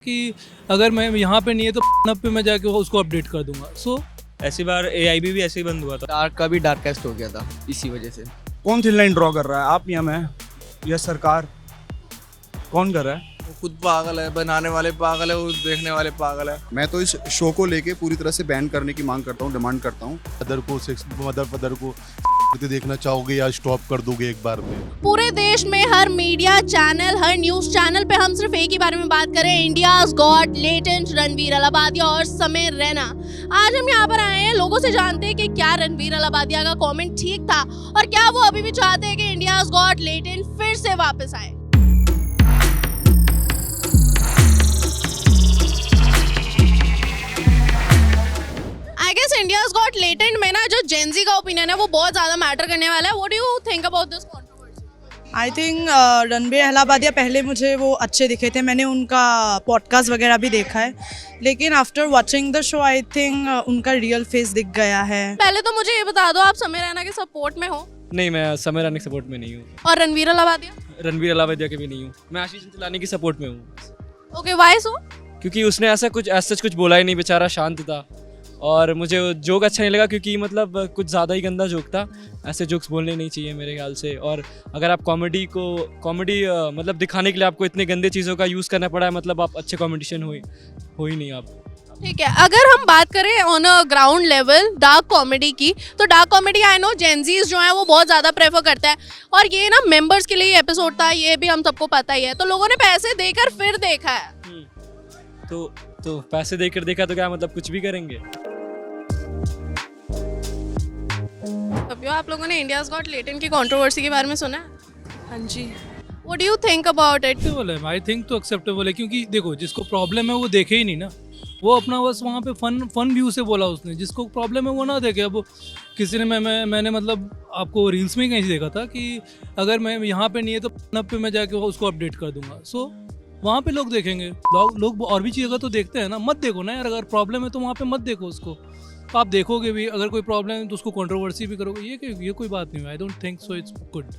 कि अगर मैं यहाँ पे नहीं है तो अब पे मैं जाके उसको अपडेट कर दूंगा। सो ऐसी बार AIB भी ऐसे ही बंद हुआ था। डार्क का भी डार्केस्ट हो गया था इसी वजह से। कौन सी लाइन ड्रॉ कर रहा है, आप या मैं या सरकार? कौन कर रहा है? वो खुद पागल है, बनाने वाले पागल है, वो देखने वाले पागल है। मैं तो इस शो को लेके पूरी तरह से बैन करने की मांग करता हूँ, डिमांड करता हूँ। मदर को सेक्स मदर को देखना चाहोगे या स्टॉप कर दोगे एक बार में? पूरे देश में हर मीडिया चैनल, हर न्यूज चैनल पे हम सिर्फ एक ही बारे में बात करें, India's got latent Ranveer Allahbadia और समीर रैना। आज हम यहाँ पर आए हैं लोगों से जानते हैं कि क्या रणवीर अलाहाबादिया का कमेंट ठीक था और क्या वो अभी भी चाहते हैं कि इंडियाज गॉट लेटेंट फिर से वापस आए। इंडियाज गॉट लेटेंट में ना जो जेनजी का ओपिनियन है वो बहुत ज्यादा मैटर करने वाला है। What do you think about this controversy? I think Ranveer Allahbadia पहले मुझे वो अच्छे दिखे थे, मैंने उनका पॉडकास्ट वगैरह भी देखा है, लेकिन after watching the show I think उनका रियल फेस दिख गया है। पहले तो मुझे ये बता दो, आप समीर रैना के सपोर्ट में हो? नहीं, मैं समीर रैना के सपोर्ट में नहीं हूँ। और रणवीर अलाहाबादिया? रणवीर अलाहाबादिया के भी नहीं हूँ। मैं आशीष चंचलानी के सपोर्ट में हूँ। Okay, why so? क्योंकि उसने ऐसा कुछ बोला ही नहीं, बेचारा शांत था और मुझे जोक अच्छा नहीं लगा क्योंकि मतलब कुछ ज़्यादा ही गंदा जोक था। ऐसे जोक्स बोलने नहीं चाहिए मेरे ख्याल से। और अगर आप कॉमेडी मतलब दिखाने के लिए आपको इतने गंदे चीज़ों का यूज़ करना पड़ा है, मतलब आप अच्छे कॉमेडिशियन हो ही नहीं आप। ठीक है, अगर हम बात करें on a ground level dark comedy की, तो dark comedy I know Gen Zs जो है वो बहुत ज़्यादा प्रेफर करता है और ये ना मेंबर्स के लिए एपिसोड था, ये भी हम सबको पता ही है। तो लोगों ने पैसे देकर फिर देखा है। तो पैसे देकर देखा तो क्या मतलब कुछ भी करेंगे? आप लोगों ने इंडियाज गॉट लेटेंट की कंट्रोवर्सी के बारे में सुना है? हाँ जी। What do you think about it? Acceptable है, आई थिंक तो एक्सेप्टेबल है, क्योंकि देखो जिसको प्रॉब्लम है वो देखे ही नहीं ना, वो अपना बस वहाँ पे फन व्यू से बोला उसने। जिसको प्रॉब्लम है वो ना देखे। अब किसी ने मैंने मतलब आपको रील्स में ही कहीं देखा था कि अगर मैं यहाँ पे नहीं है तो अब पे मैं जाके उसको अपडेट कर दूंगा। सो वहाँ पे लोग देखेंगे, लोग और भी चीज़ें तो देखते हैं ना। मत देखो ना यार, अगर प्रॉब्लम है तो वहाँ पे मत देखो उसको। तो आप देखोगे भी, अगर कोई प्रॉब्लम है तो उसको कंट्रोवर्सी भी करोगे। ये कोई बात नहीं है। आई don't think so, it's good.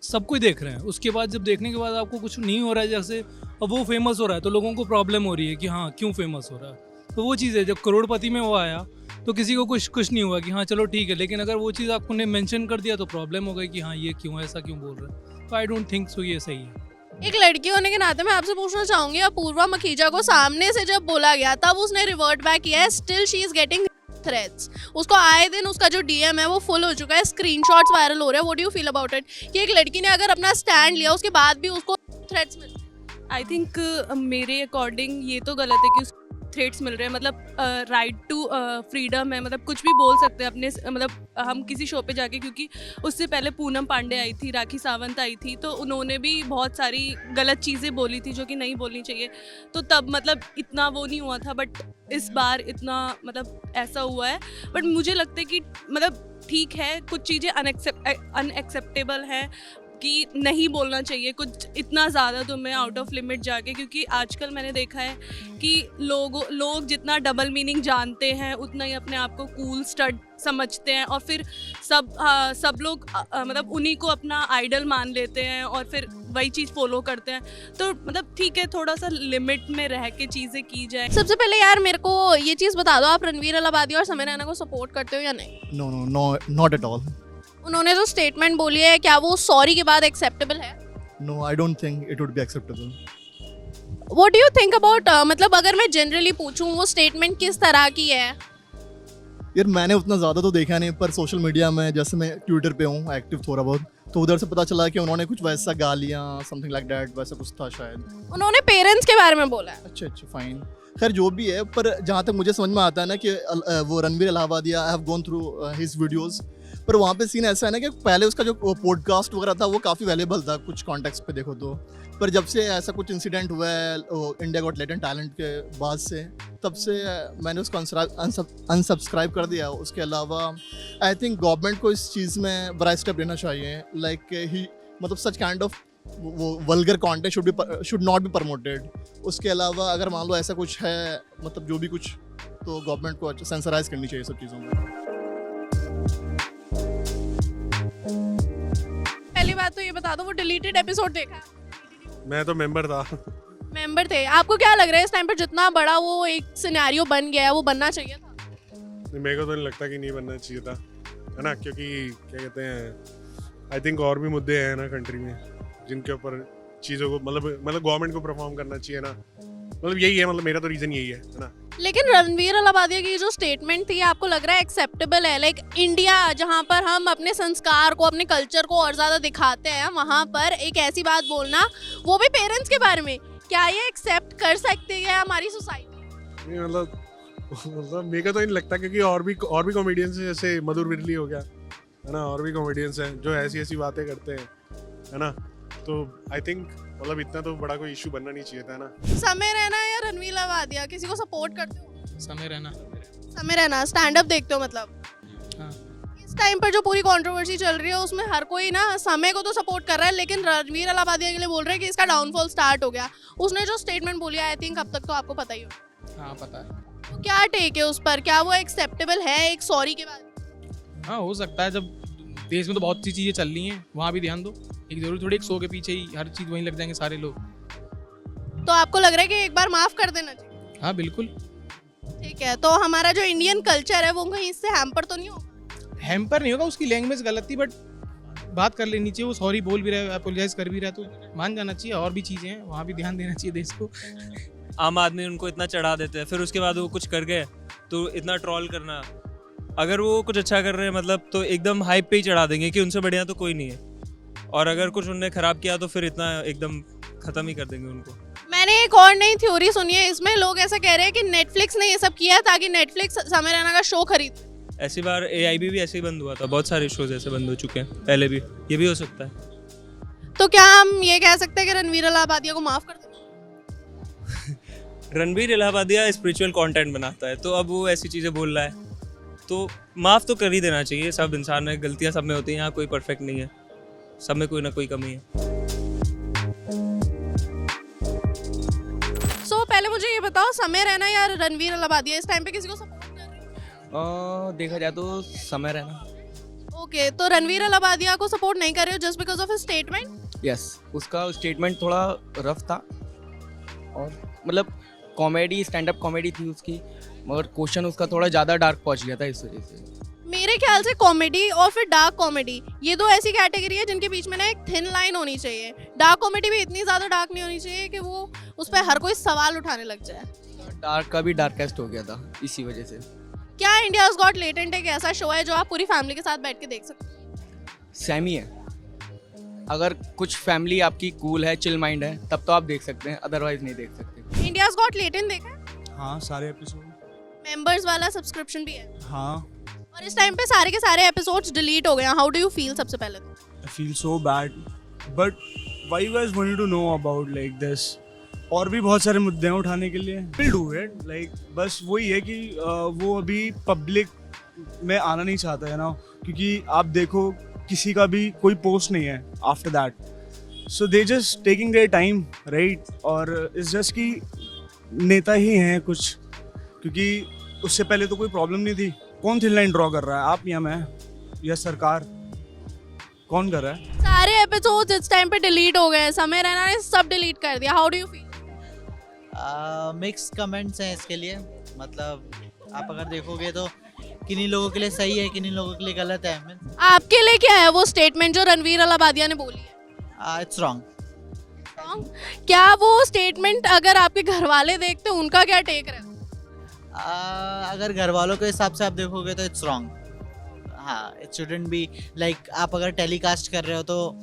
सब कोई देख रहे हैं, उसके बाद जब देखने के बाद आपको कुछ नहीं हो रहा है, जैसे अब वो फेमस हो रहा है तो लोगों को प्रॉब्लम हो रही है कि हाँ क्यों फेमस हो रहा है। तो वो चीज़ है, जब करोड़पति में वो आया तो किसी को कुछ नहीं हुआ कि हाँ चलो ठीक है, लेकिन अगर वो चीज़ आपको ने मेंशन कर दिया तो प्रॉब्लम हो गई कि हाँ ये क्यों, ऐसा क्यों बोल रहे हैं। तो आई डोंट थिंक सो ये सही है। एक लड़की होने के नाते मैं आपसे पूछना चाहूंगी, अपूर्वा मखीजा को सामने से जब बोला गया तब उसने रिवर्ट बैक किया है, still she is getting threats. उसको आए दिन उसका जो DM है वो फुल हो चुका है, स्क्रीनशॉट्स वायरल हो रहे हैं। What do you feel about it कि एक लड़की ने अगर अपना स्टैंड लिया उसके बाद भी उसको थ्रेट्स मिल? आई थिंक मेरे अकॉर्डिंग ये तो गलत है कि उसको थ्रेट्स मिल रहे हैं। मतलब राइट टू फ्रीडम है, मतलब कुछ भी बोल सकते हैं अपने, मतलब हम किसी शो पे जाके, क्योंकि उससे पहले पूनम पांडे आई थी, राखी सावंत आई थी, तो उन्होंने भी बहुत सारी गलत चीज़ें बोली थी जो कि नहीं बोलनी चाहिए। तो तब मतलब इतना वो नहीं हुआ था, बट इस बार इतना मतलब ऐसा हुआ है। बट मुझे लगता है कि मतलब ठीक है, कुछ चीज़ें अनएक्सेप्टेबल हैं कि नहीं बोलना चाहिए कुछ इतना ज़्यादा तुम्हें आउट ऑफ लिमिट जाके, क्योंकि आजकल मैंने देखा है कि लोग जितना डबल मीनिंग जानते हैं उतना ही अपने आप को कूल स्टड समझते हैं और फिर सब लोग मतलब उन्हीं को अपना आइडल मान लेते हैं और फिर वही चीज़ फॉलो करते हैं। तो मतलब ठीक है, थोड़ा सा लिमिट में रह के चीज़ें की जाए। सबसे पहले यार मेरे को ये चीज़ बता दो, आप रणवीर अलाहाबादिया और समीर रैना को सपोर्ट करते हो या नहीं? No, not at all. उन्होंने जो स्टेटमेंट बोली है, क्या वो सॉरी के बाद एक्सेप्टेबल है? No, I don't think it would be acceptable. What do you think about, मतलब अगर मैं जनरली पूछूं वो स्टेटमेंट किस तरह की है? यार मैंने उतना ज़्यादा तो देखा नहीं, पर सोशल मीडिया में जैसे मैं ट्विटर पे हूँ एक्टिव थोड़ा बहुत, तो उधर से पता चला कि उन्होंने कुछ वैसा गालियाँ समथिंग लाइक दैट, वैसा कुछ था शायद। उन्होंने पेरेंट्स के बारे में बोला है। अच्छा फाइन, खैर जो भी है, पर जहाँ तक मुझे समझ में आता है ना कि वो Ranveer Allahbadia, I have gone through his videos, पर वहाँ पे सीन ऐसा है ना कि पहले उसका जो पॉडकास्ट वगैरह था वो काफ़ी वैल्यूबल था कुछ कॉन्टेक्स्ट पे देखो तो, पर जब से ऐसा कुछ इंसिडेंट हुआ है इंडिया गॉट लेटेंट टैलेंट के बाद से, तब से मैंने उसको अनसब्सक्राइब कर दिया। उसके अलावा आई थिंक गवर्नमेंट को इस चीज़ में बड़ा स्टेप लेना चाहिए, लाइक ही मतलब सच काइंड ऑफ वो vulgar content should not be promoted. उसके अलावा अगर मान लो ऐसा कुछ है, मतलब जो भी कुछ, तो गवर्नमेंट को सेंसराइज करनी चाहिए सब चीज़ों में। पहली बात तो ये बता दो, वो डिलीटेड एपिसोड देखा है? मैं तो मेंबर था। मेंबर थे। आपको क्या लग रहा है इस टाइम पर जितना बड़ा वो एक सिनेरियो बन गया है वो बनना चाहिए था? मेरे को तो नहीं लगता कि नहीं बनना चाहिए था, है ना, क्योंकि क्या कहते हैं, आई थिंक और भी मुद्दे हैं ना कंट्री में जिनके ऊपर चीज़ों को मतलब गवर्नमेंट को परफॉर्म करना चाहिए ना, मतलब यही है, मतलब मेरा तो रीज़न यही है ना। लेकिन रणवीर अलाहाबादिया की जो स्टेटमेंट थी आपको लग रहा है एक्सेप्टेबल है? लाइक इंडिया जहाँ पर हम अपने संस्कार को अपने कल्चर को और ज़्यादा दिखाते हैं वहाँ पर एक ऐसी बात बोलना, वो भी पेरेंट्स के बारे में, क्या ये एक्सेप्ट कर सकती है हमारी सोसाइटी? नहीं, मतलब मेरे को तो नहीं लगता, क्योंकि और भी कॉमेडियंस हैं, जैसे मधुर विरली हो गया, है ना, और भी कॉमेडियंस हैं जो ऐसी बातें करते हैं, है ना, तो आई थिंक मतलब इतना तो बड़ा कोई इशू बनना नहीं चाहिए था ना। समय रैना या रणवीर अलाहाबादिया, किसी को सपोर्ट करते हो? समय रैना। समय रैना स्टैंड अप देखते हो मतलब? हाँ। इस टाइम पर जो पूरी कंट्रोवर्सी चल रही है उसमें हर कोई ना समय को तो सपोर्ट कर रहा है, लेकिन रणवीर अलाहाबादिया के लिए बोल रहे हैं कि इसका डाउनफॉल स्टार्ट हो गया। उसने जो स्टेटमेंट बोली आई थिंक अब तक तो आपको पता ही हो। हाँ पता है। तो क्या टेक है उस पर, क्या वो एक्सेप्टेबल है एक सॉरी के बाद? हाँ हो सकता है, जब देश में तो बहुत सी चीज़ें चल रही हैं वहाँ भी ध्यान दो, एक जरूरी थोड़ी एक शो के पीछे ही हर चीज़ वहीं लग जाएंगे सारे लोग। तो आपको लग रहा है कि एक बार माफ कर देना चाहिए? हाँ बिल्कुल। ठीक है, तो हमारा जो इंडियन कल्चर है वो कहीं इससे हैम्पर तो नहीं होगा? हैम्पर नहीं होगा, उसकी लैंग्वेज गलत थी बट बात कर लेनी चाहिए। वो सॉरी बोल भी रहा है, अपोलोजाइज कर भी रहा है, तो मान जाना चाहिए। और भी चीज़ें हैं वहाँ भी ध्यान देना चाहिए देश को। आम आदमी उनको इतना चढ़ा देते हैं, फिर उसके बाद वो कुछ कर गए तो इतना ट्रोल करना। अगर वो कुछ अच्छा कर रहे हैं मतलब तो एकदम हाइप पे ही चढ़ा देंगे कि उनसे बढ़िया तो कोई नहीं है, और अगर कुछ उन्होंने खराब किया तो फिर इतना एकदम खत्म ही कर देंगे उनको। मैंने एक और नई थ्योरी सुनी है, इसमें लोग ऐसा कह रहे हैं कि नेटफ्लिक्स ने ये सब किया है ताकि नेटफ्लिक्स समय रैना का शो खरीद। ऐसी बार AIB भी ऐसे ही बंद हुआ था, बहुत सारे शोज ऐसे बंद हो चुके हैं पहले भी, ये भी हो सकता है। तो क्या हम ये कह सकते हैं कि रणवीर अलाहाबादिया को माफ कर दें? रणवीर इलाहाबादिया स्पिरिचुअल कंटेंट बनाता है, तो अब वो ऐसी चीज़ें बोल रहा है तो माफ़ तो कर ही देना चाहिए। सब इंसान है, गलतियाँ सब में होती हैं, यहाँ कोई परफेक्ट नहीं है, सब में कोई ना कोई कमी है। सो पहले मुझे ये बताओ, समय रैना या रणवीर अलाहाबादिया इस टाइम पे किसी को सपोर्ट कर रहे हो? देखा जाए तो समय रहना। ओके, तो रणवीर अलाहाबादिया को सपोर्ट नहीं कर रहे हो just because of his statement? Yes, उसका स्टेटमेंट थोड़ा रफ था और मतलब कॉमेडी, स्टैंड अप कॉमेडी थी उसकी, मगर क्वेश्चन उसका थोड़ा ज़्यादा डार्क पहुंच गया था इस वजह से। मेरे ख्याल से कॉमेडी और फिर डार्क कॉमेडी ये दो ऐसी कैटेगरी है जिनके बीच में ना एक थिन लाइन होनी चाहिए। डार्क कॉमेडी भी इतनी ज़्यादा डार्क नहीं होनी चाहिए कि वो उस पर हर कोई सवाल उठाने लग जाए। डार्क का भी डार्केस्ट हो गया था इसी वजह से। क्या इंडियाज़ गॉट लेटेंट एक ऐसा शो है जो आप पूरी फैमिली के साथ बैठ के देख सकते हो? सेमी है, अगर कुछ फैमिली आपकी कूल है, चिल माइंड है, तब तो आप देख सकते हैं, अदरवाइज नहीं देख सकते। इंडियाज़ गॉट लेटेंट देखा है? हाँ, सारे एपिसोड। मेंबर्स वाला सब्सक्रिप्शन भी है? हाँ। और इस टाइम पे सारे के सारे एपिसोड्स डिलीट हो गए हैं। How do you feel? सबसे पहले तो I feel so bad, but why you guys wanted to know about like this? और भी बहुत सारे मुद्दे हैं उठाने के लिए। We'll do it, like बस वही है कि वो अभी पब्लिक में आना नहीं चाहता है ना, क्योंकि आप देखो किसी का भी कोई पोस्ट नहीं है after that, so they just taking their time, right. और इट्स जस्ट कि नेता ही हैं कुछ, क्योंकि उससे पहले तो कोई प्रॉब्लम नहीं थी। कौन थिन लाइन ड्रॉ कर रहा है, आप या मैं या सरकार? कौन कर रहा है? सारे एपिसोड्स इस टाइम पे डिलीट हो गए हैं, समय रैना ने सब डिलीट कर दिया। How do you feel? Mix comments हैं इसके लिए, मतलब आप अगर देखोगे तो किन्हीं लोगों के लिए सही है, किन्हीं लोगों के लिए गलत है। आपके लिए क्या है वो स्टेटमेंट जो रणवीर अलाहाबादिया ने बोली है? It's wrong. क्या वो स्टेटमेंट अगर आपके घर वाले देखते उनका क्या टेक रहता? अगर घर वालों के हिसाब से आप देखोगे तो इट्स रॉन्ग। हाँ, इट शुडंट बी लाइक, आप अगर टेलीकास्ट कर रहे हो तो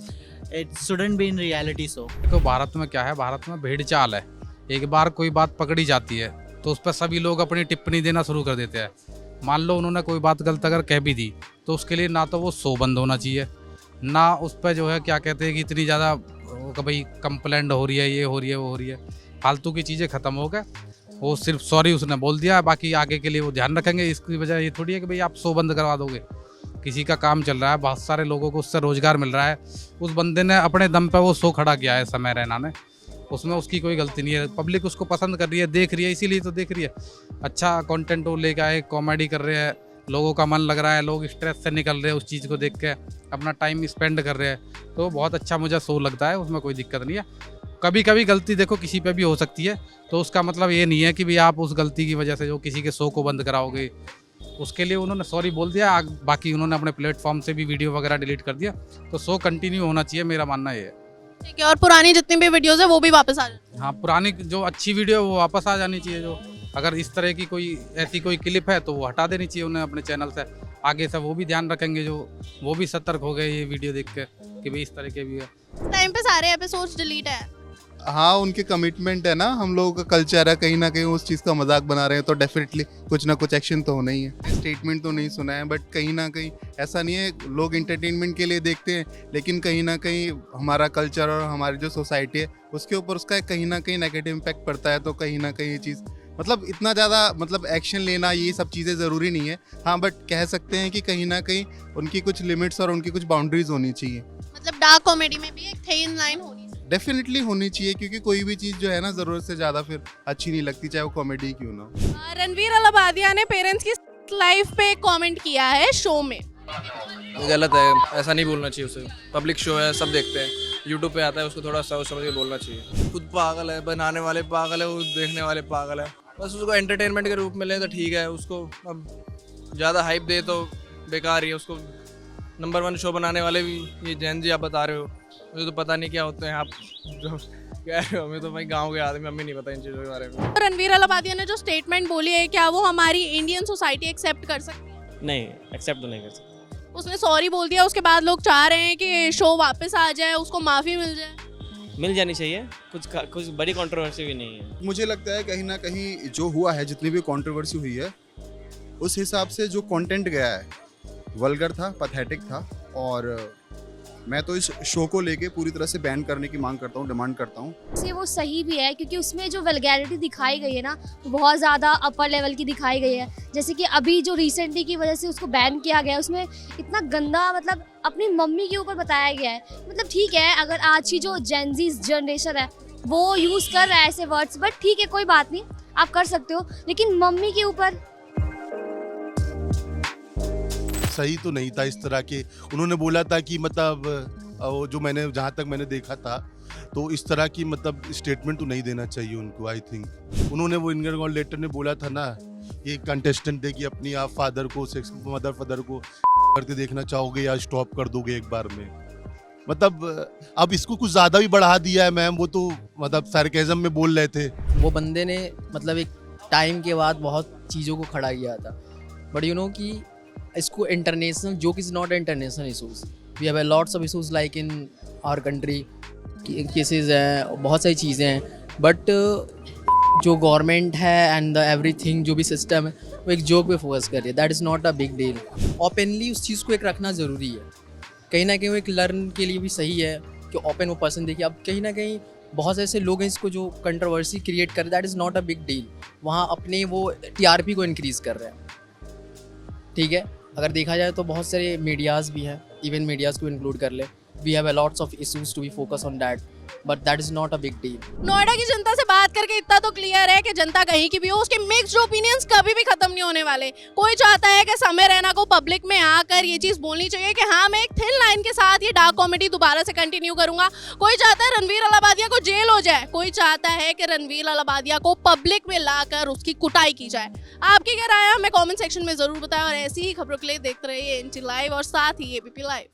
it shouldn't be in reality show. तो भारत में क्या है, भारत में भेड़ चाल है। एक बार कोई बात पकड़ी जाती है तो उस पर सभी लोग अपनी टिप्पणी देना शुरू कर देते हैं। मान लो उन्होंने कोई बात गलत अगर कह भी दी तो उसके लिए ना तो वो शो बंद होना चाहिए, ना उस पर जो है क्या कहते हैं कि इतनी ज़्यादा कि भाई कंप्लेंट हो रही है, ये हो रही है, वो हो रही है। फालतू की चीज़ें ख़त्म हो गए, वो सिर्फ सॉरी उसने बोल दिया, बाकी आगे के लिए वो ध्यान रखेंगे। इसकी वजह ये थोड़ी है कि भाई आप शो बंद करवा दोगे। किसी का काम चल रहा है, बहुत सारे लोगों को उससे रोज़गार मिल रहा है। उस बंदे ने अपने दम पे वो शो खड़ा किया है समय रैना ने, उसमें उसकी कोई गलती नहीं है। पब्लिक उसको पसंद कर रही है, देख रही है, इसीलिए तो देख रही है। अच्छा कंटेंट वो लेकर आए, कॉमेडी कर रहे हैं, लोगों का मन लग रहा है, लोग स्ट्रेस से निकल रहे हैं उस चीज़ को देख के, अपना टाइम स्पेंड कर रहे हैं, तो बहुत अच्छा मुझे शो लगता है, उसमें कोई दिक्कत नहीं है। कभी कभी गलती देखो किसी पे भी हो सकती है, तो उसका मतलब ये नहीं है कि भाई आप उस गलती की वजह से जो किसी के शो को बंद कराओगे। उसके लिए उन्होंने सॉरी बोल दिया, बाकी उन्होंने अपने प्लेटफॉर्म से भी वीडियो वगैरह डिलीट कर दिया, तो शो कंटिन्यू होना चाहिए, मेरा मानना ये है। ठीक है, और पुरानी जितनी भी वीडियोस है वो भी वापस आ जाए। हाँ, पुरानी जो अच्छी वीडियो है वो वापस आ जानी चाहिए। जो अगर इस तरह की कोई ऐसी कोई क्लिप है तो वो हटा देनी चाहिए उन्हें अपने चैनल से। आगे से वो भी ध्यान रखेंगे, जो वो भी सतर्क हो गए ये वीडियो देख के कि भाई इस तरह के भी है। टाइम पे सारे एपिसोड्स डिलीट है। हाँ, उनके कमिटमेंट है ना, हम लोगों का कल्चर है, कहीं ना कहीं उस चीज़ का मजाक बना रहे हैं तो डेफिनेटली कुछ ना कुछ एक्शन तो होना ही है। स्टेटमेंट तो नहीं सुना है, बट कहीं ना कहीं ऐसा नहीं है, लोग इंटरटेनमेंट के लिए देखते हैं, लेकिन कहीं ना कहीं हमारा कल्चर और हमारी जो सोसाइटी है उसके ऊपर उसका कहीं ना कहीं नेगेटिव इम्पैक्ट पड़ता है। तो कहीं ना कहीं ये चीज़ मतलब इतना ज़्यादा मतलब एक्शन लेना ये सब चीज़ें ज़रूरी नहीं है। हाँ, बट कह सकते हैं कि कहीं ना कहीं उनकी कुछ लिमिट्स और उनकी कुछ बाउंड्रीज होनी चाहिए। मतलब डार्क कॉमेडी में भी एक थिन लाइन होनी चाहिए। डेफिनेटली होनी चाहिए, क्योंकि कोई भी चीज़ जो है ना ज़रूरत से ज़्यादा फिर अच्छी नहीं लगती, चाहे वो कॉमेडी क्यों ना हो। रणवीर अलाबादिया ने पेरेंट्स की लाइफ पे कमेंट किया है शो में। ये गलत है, ऐसा नहीं बोलना चाहिए उसे। पब्लिक शो है, सब देखते हैं, यूट्यूब पे आता है, उसको थोड़ा सोच समझ के बोलना चाहिए। खुद पागल है, बनाने वाले पागल है, वो देखने वाले पागल है। बस उसको एंटरटेनमेंट के रूप में ले तो ठीक है। उसको अब ज़्यादा हाइप दे तो बेकार ही है। उसको नंबर 1 शो बनाने वाले भी ये जैन जी आप बता रहे हो, मुझे तो पता नहीं क्या होते हैं आप जो कह रहे हो। हमें तो भाई गाँव के आदमी, हमें नहीं पता इन चीज़ों के बारे में। रणवीर अलाबादिया ने जो स्टेटमेंट बोली है, क्या वो हमारी इंडियन सोसाइटी एक्सेप्ट कर सकती है? नहीं, एक्सेप्ट तो नहीं कर सकते। उसने सॉरी बोल दिया, उसके बाद लोग चाह रहे हैं कि शो वापस आ जाए, उसको माफ़ी मिल जाए। मिल जानी चाहिए, कुछ बड़ी कंट्रोवर्सी भी नहीं है। मुझे लगता है कहीं ना कहीं जो हुआ है, जितनी भी कंट्रोवर्सी हुई है, उस हिसाब से जो कंटेंट गया है वल्गर था, पैथेटिक था, और मैं तो इस शो को लेके पूरी तरह से बैन करने की मांग करता हूँ, डिमांड करता हूँ। से वो सही भी है, क्योंकि उसमें जो वल्गैरिटी दिखाई गई है ना, वो बहुत ज़्यादा अपर लेवल की दिखाई गई है। जैसे कि अभी जो रिसेंटली की वजह से उसको बैन किया गया है, उसमें इतना गंदा मतलब अपनी मम्मी के ऊपर बताया गया है। मतलब ठीक है, अगर आज की जो जेनजी जनरेशन है वो यूज़ कर रहा है ऐसे वर्ड्स, बट ठीक है, कोई बात नहीं, आप कर सकते हो, लेकिन मम्मी के ऊपर सही तो नहीं था इस तरह के। उन्होंने बोला था कि मतलब वो जो मैंने जहाँ तक मैंने देखा था, तो इस तरह की मतलब स्टेटमेंट तो नहीं देना चाहिए उनको। आई थिंक उन्होंने वो इनर लेटर में बोला था ना, ये कंटेस्टेंट है कि अपनी आप फादर को, सेक्स मदर को करते देखना चाहोगे या स्टॉप कर दोगे एक बार में। मतलब अब इसको कुछ ज़्यादा भी बढ़ा दिया है मैम। वो तो मतलब सार्केज़म में बोल रहे थे। वो बंदे ने मतलब एक टाइम के बाद बहुत चीज़ों को खड़ा किया था, बट यू नो कि इसको international joke is not international issues. We have lots of issues like in our country, cases हैं, बहुत सारी चीज़ें हैं, बट जो गवर्नमेंट है एंड द एवरीथिंग जो भी सिस्टम है वो एक जोक पे फोकस कर रही है। That is not a big deal. Openly उस चीज़ को एक रखना ज़रूरी है, कहीं ना कहीं वो एक लर्न के लिए भी सही है कि ओपन वो पर्सन देखिए। अब कहीं ना कहीं बहुत ऐसे लोग हैं इसको जो कंट्रोवर्सी क्रिएट कर रहे हैं, that is not a big deal. वहाँ अपने वो टीआरपी को इंक्रीज़ कर रहे हैं, ठीक है। अगर देखा जाए तो बहुत सारे मीडियाज़ भी हैं, इवन मीडियाज़ को इंक्लूड कर ले। We have a lots of issues to be focus on that, but that is not a big deal. Noida की जनता से बात करके इतना तो क्लियर है कि जनता कहीं की भी हो, उसके मिक्स्ड ओपिनियंस कभी भी खत्म नहीं होने वाले। कोई चाहता है कि समय रैना को पब्लिक में आकर ये चीज़ बोलनी चाहिए कि हाँ, मैं एक थिन लाइन के साथ ये डार्क कॉमेडी दोबारा से कंटिन्यू करूंगा। कोई चाहता है रणवीर अलाबादिया को जेल हो जाए, कोई चाहता है कि रणवीर अलाबादिया को पब्लिक में लाकर उसकी कुटाई की जाए। आपकी क्या राय है हमें कॉमेंट सेक्शन में ज़रूर बताएं, और ऐसी ही खबरों के लिए देखते रहिए एनटी लाइव और साथ ही एबीपी लाइव।